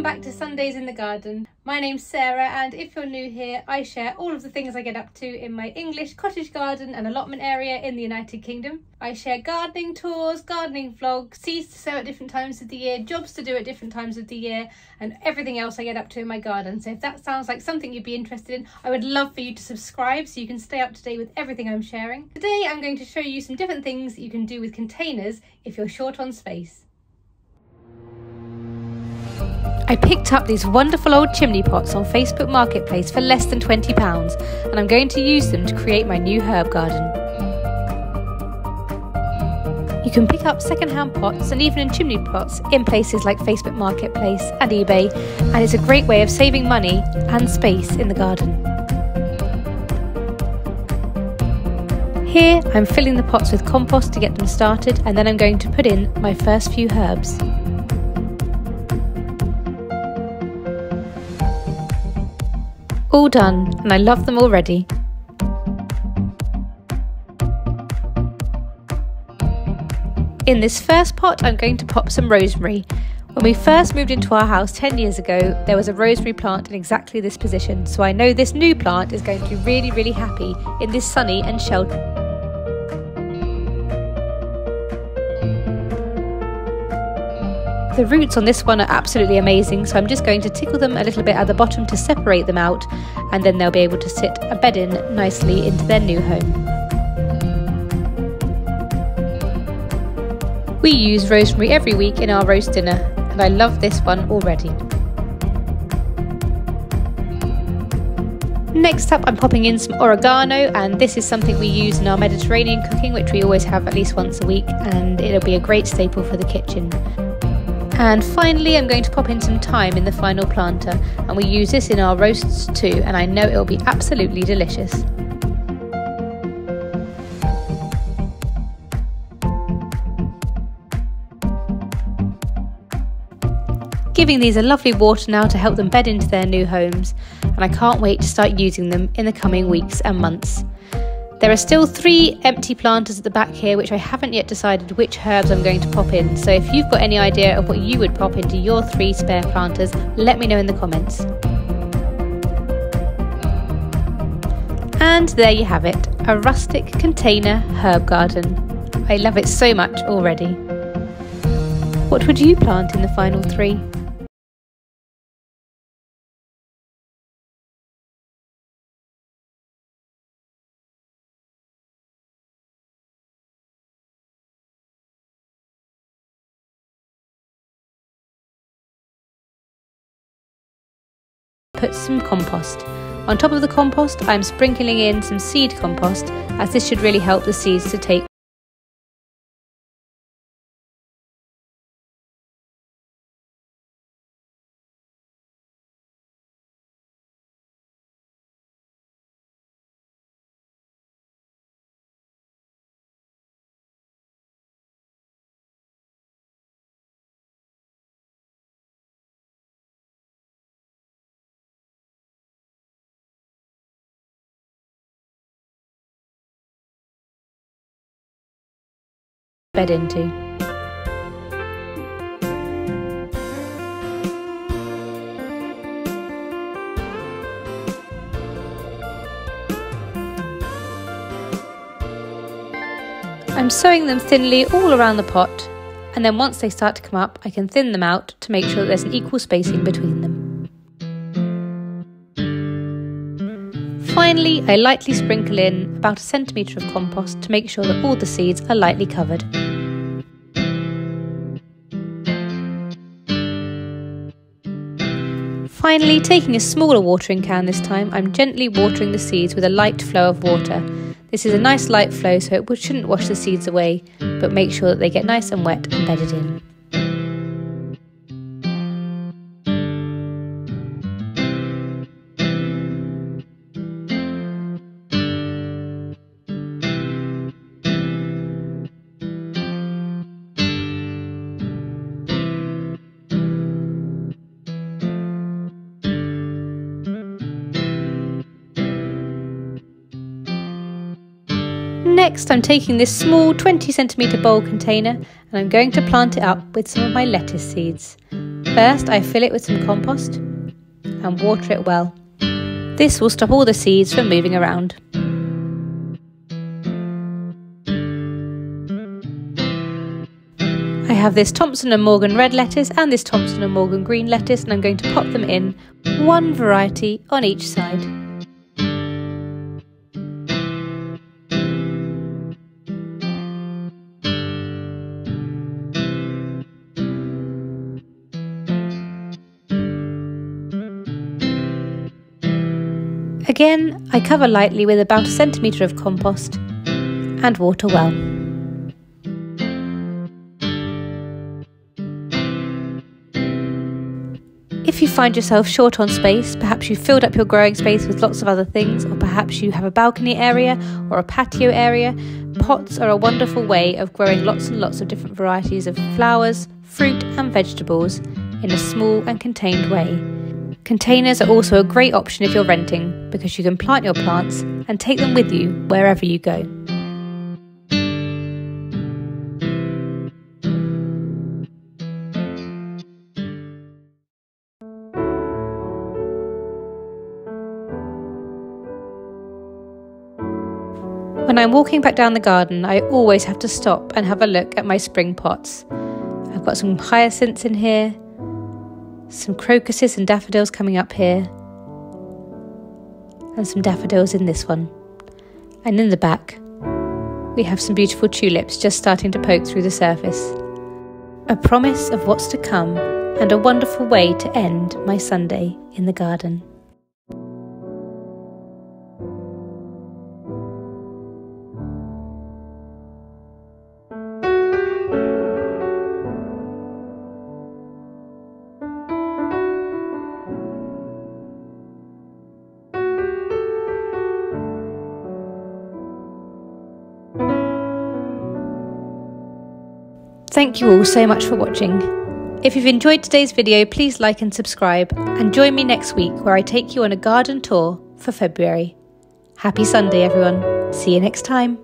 Welcome back to Sundays in the Garden. My name's Sarah, and if you're new here, I share all of the things I get up to in my English cottage garden and allotment area in the United Kingdom. I share gardening tours, gardening vlogs, seeds to sow at different times of the year, jobs to do at different times of the year, and everything else I get up to in my garden. So if that sounds like something you'd be interested in, I would love for you to subscribe so you can stay up to date with everything I'm sharing. Today I'm going to show you some different things that you can do with containers if you're short on space. I picked up these wonderful old chimney pots on Facebook Marketplace for less than £20, and I'm going to use them to create my new herb garden. You can pick up second-hand pots and even in chimney pots in places like Facebook Marketplace and eBay, and it's a great way of saving money and space in the garden. Here I'm filling the pots with compost to get them started, and then I'm going to put in my first few herbs. All done, and I love them already. In this first pot, I'm going to pop some rosemary. When we first moved into our house 10 years ago, there was a rosemary plant in exactly this position, so I know this new plant is going to be really happy in this sunny and sheltered. The roots on this one are absolutely amazing, so I'm just going to tickle them a little bit at the bottom to separate them out, and then they'll be able to sit a bed in nicely into their new home. We use rosemary every week in our roast dinner, and I love this one already. Next up, I'm popping in some oregano, and this is something we use in our Mediterranean cooking, which we always have at least once a week, and it'll be a great staple for the kitchen. And finally, I'm going to pop in some thyme in the final planter, and we use this in our roasts too, and I know it'll be absolutely delicious. Giving these a lovely water now to help them bed into their new homes, and I can't wait to start using them in the coming weeks and months. There are still 3 empty planters at the back here, which I haven't yet decided which herbs I'm going to pop in, so if you've got any idea of what you would pop into your 3 spare planters, let me know in the comments. And there you have it, a rustic container herb garden. I love it so much already. What would you plant in the final 3? Put some compost. On top of the compost, I'm sprinkling in some seed compost, as this should really help the seeds to take. Bed into. I'm sowing them thinly all around the pot, and then once they start to come up, I can thin them out to make sure that there's an equal spacing between them. Finally, I lightly sprinkle in about 1 centimetre of compost to make sure that all the seeds are lightly covered. Finally, taking a smaller watering can this time, I'm gently watering the seeds with a light flow of water. This is a nice light flow, so it shouldn't wash the seeds away, but make sure that they get nice and wet and bedded in. Next, I'm taking this small 20cm bowl container and I'm going to plant it up with some of my lettuce seeds. First, I fill it with some compost and water it well. This will stop all the seeds from moving around. I have this Thompson & Morgan red lettuce and this Thompson & Morgan green lettuce, and I'm going to pop them in, one variety on each side. Again, I cover lightly with about 1 centimetre of compost and water well. If you find yourself short on space, perhaps you've filled up your growing space with lots of other things, or perhaps you have a balcony area or a patio area, pots are a wonderful way of growing lots and lots of different varieties of flowers, fruit and vegetables in a small and contained way. Containers are also a great option if you're renting, because you can plant your plants and take them with you wherever you go. When I'm walking back down the garden, I always have to stop and have a look at my spring pots. I've got some hyacinths in here, some crocuses and daffodils coming up here, and some daffodils in this one. And in the back, we have some beautiful tulips just starting to poke through the surface. A promise of what's to come, and a wonderful way to end my Sunday in the garden. Thank you all so much for watching. If you've enjoyed today's video, please like and subscribe, and join me next week where I take you on a garden tour for February. Happy Sunday everyone. See you next time.